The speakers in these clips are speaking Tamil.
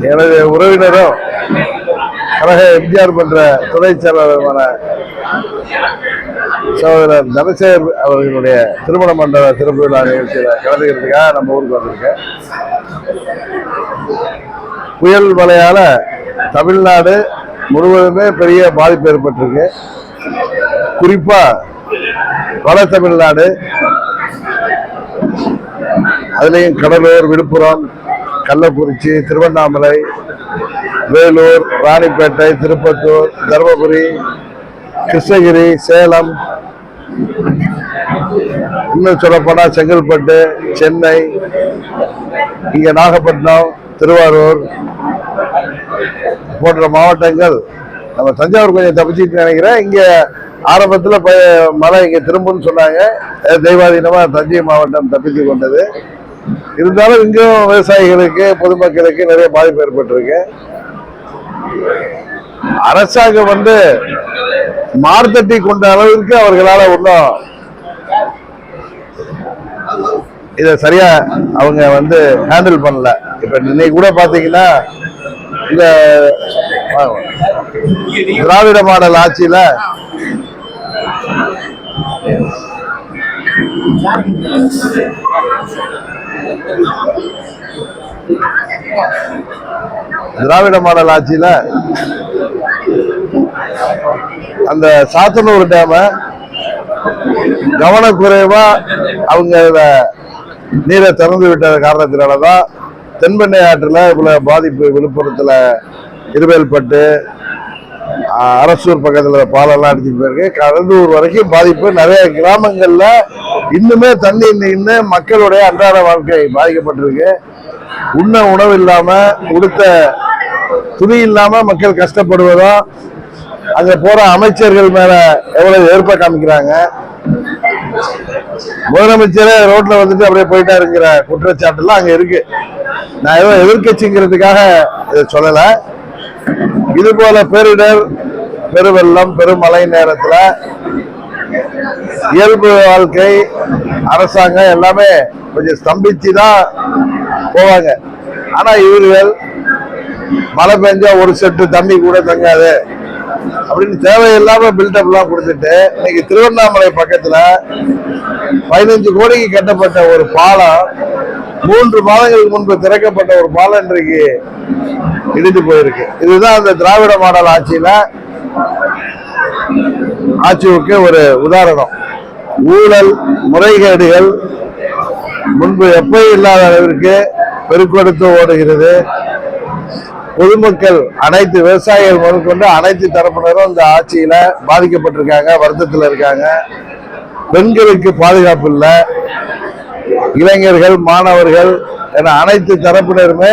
எனது உறவினரும் கழக எம்ஜிஆர் மன்ற துணை செயலாளருமான சகோதரர் தனசேகர் அவர்களுடைய திருமண மண்டல சிறப்பு விழா நிகழ்ச்சியில் கலந்துக்கிறதுக்காக நம்ம ஊருக்கு வந்திருக்கேன். புயல் மழையால தமிழ்நாடு முழுவதுமே பெரிய பாதிப்பு ஏற்பட்டிருக்கு. குறிப்பா வட தமிழ்நாடு, அதுலேயும் கடலூர், விழுப்புரம், கள்ளக்குறிச்சி, திருவண்ணாமலை, வேலூர், ராணிப்பேட்டை, திருப்பத்தூர், தருமபுரி, கிருஷ்ணகிரி, சேலம், இன்னும் சொல்லப்போனால் செங்கல்பட்டு, சென்னை, இங்க நாகப்பட்டினம், திருவாரூர் போன்ற மாவட்டங்கள். நம்ம தஞ்சாவூர் கொஞ்சம் தப்பிச்சுட்டு நினைக்கிறேன். இங்க ஆரம்பத்தில் மழை இங்க திரும்புன்னு சொன்னாங்க. தெய்வாதீனமா தஞ்சை மாவட்டம் தப்பித்து கொண்டது. இருந்தாலும் இங்கும் விவசாயிகளுக்கு, பொதுமக்களுக்கு நிறைய பாதிப்பு ஏற்பட்டிருக்கு. அரசாங்கம் மார்த்தட்டி கொண்ட அளவிற்கு அவர்களால் ஒன்றும் இதை சரியா அவங்க ஹேண்டில் பண்ணல. இப்ப இன்னைக்கு கூட பாத்தீங்கன்னா இந்த திராவிட மாடல் ஆட்சியில அந்த சாத்தனூர் டேம கவனக்குறைவா அவங்க நீரை திறந்து விட்ட காரணத்தினாலதான் தென்பெண்ணை ஆற்றுல இவ்வளவு பாதிப்பு. விழுப்புரத்துல இருவேல்பட்டு, அரசூர் பக்கத்துல பாலெல்லாம் அடிச்சுட்டு போயிருக்கு. கடலூர் வரைக்கும் பாதிப்பு. நிறைய கிராமங்கள்ல இன்னுமே தண்ணி நின்று மக்களுடைய அன்றாட வாழ்க்கை பாதிக்கப்பட்டிருக்கு. உண்ண உணவு இல்லாம, உடுத்த துணி இல்லாம மக்கள் கஷ்டப்படுவதும், அங்க போற அமைச்சர்கள் மேல எவ்வளவு ஏற்ப காமிக்கிறாங்க. முதலமைச்சரே ரோட்ல அப்படியே போயிட்டாருங்கிற குற்றச்சாட்டுலாம் அங்க இருக்கு. நான் ஏதோ எதிர்கட்சிங்கிறதுக்காக இதை சொல்லல. இது போல பேரிடர், பெருவெள்ளம், பெருமழை நேரத்துல இயல்பு வாழ்க்கை, அரசாங்கம் எல்லாமே கொஞ்சம் ஸ்தம்பிச்சுதான் போவாங்க. ஆனா இவர்கள் மழை பெஞ்சா ஒரு செட்டு தண்ணி கூட தங்காது அப்படின்னு தேவையில்லாம பில்டப் எல்லாம் கொடுத்துட்டு, இன்னைக்கு திருவண்ணாமலை பக்கத்துல 15 கோடிக்கு கட்டப்பட்ட ஒரு பாலம், 3 மாதங்களுக்கு முன்பு திறக்கப்பட்ட ஒரு பாலம் இன்றைக்கு இடிந்து போயிருக்கு. இதுதான் அந்த திராவிட மாடல் ஆட்சிக்கு ஒரு உதாரணம். ஊழல், முறைகேடுகள் முன்பு எப்பயும் இல்லாத அளவிற்கு பெருக்கெடுத்து ஓடுகிறது. பொதுமக்கள், அனைத்து விவசாயிகள் முதற்கொண்டு அனைத்து தரப்பினரும் இந்த ஆட்சியில பாதிக்கப்பட்டிருக்காங்க, வருத்தத்தில் இருக்காங்க. பெண்களுக்கு பாதுகாப்பு இல்லை, இளைஞர்கள், மாணவர்கள் என அனைத்து தரப்பினருமே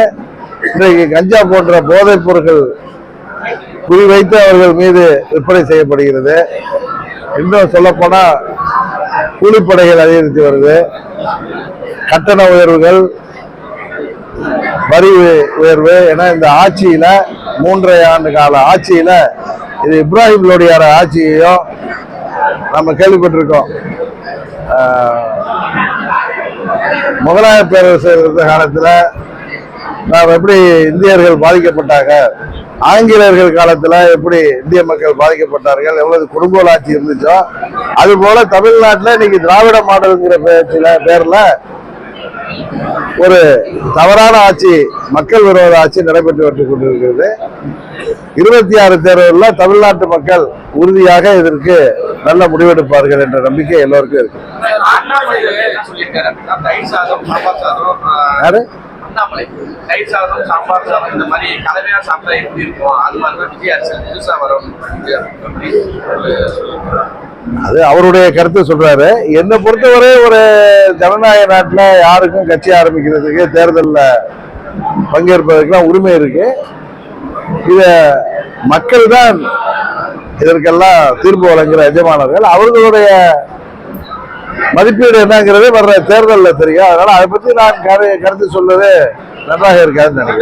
இன்றைக்கு கஞ்சா போன்ற போதைப் பொருட்கள் குறிவைத்து அவர்கள் மீது விற்பனை செய்யப்படுகிறது. இன்னும் சொல்ல போனா கூலிப்படைகள் அதிகரித்து வருது. கட்டண உயர்வுகள், வரி உயர்வு என இந்த ஆட்சியில 3.5 ஆண்டு கால ஆட்சியில இது இப்ராஹிம் லோடியார ஆட்சியையும் நம்ம கேள்விப்பட்டிருக்கோம். முகலாய பேரரசு இருந்த காலத்துல நாம் எப்படி இந்தியர்கள் பாதிக்கப்பட்டாங்க, ஆங்கிலேயர்கள் காலத்துல எப்படி இந்திய மக்கள் பாதிக்கப்பட்டார்கள், எவ்வளவு கொடுங்கோல் ஆட்சி இருந்துச்சோ அது போல தமிழ்நாட்டில் இன்னைக்கு திராவிட மாடல்ங்கிற பேர்ல ஒரு தவறான ஆட்சி, மக்கள் விரோத ஆட்சி நடைபெற்று கொண்டிருக்கிறது. 26 தேர்தலில் தமிழ்நாட்டு மக்கள் உறுதியாக இதற்கு நல்ல முடிவெடுப்பார்கள் என்ற நம்பிக்கை எல்லோருக்கும் இருக்கு. அது அவருடைய கருத்து சொல்றாரு. என்னை பொறுத்தவரை ஒரு ஜனநாயக நாட்டுல யாருக்கும் கட்சி ஆரம்பிக்கிறதுக்கு, தேர்தலில் பங்கேற்பதற்கெல்லாம் உரிமை இருக்கு. இத மக்கள் தான் இதற்கெல்லாம் தீர்ப்பு வழங்குகிற எஜமானர்கள். அவர்களுடைய மதிப்பீடு என்னங்கிறது வர்ற தேர்தலில் தெரியும். அதனால அதை பத்தி நான் கருத்து சொல்வது நன்றாக இருக்காதுன்னு நினைக்கிறேன்.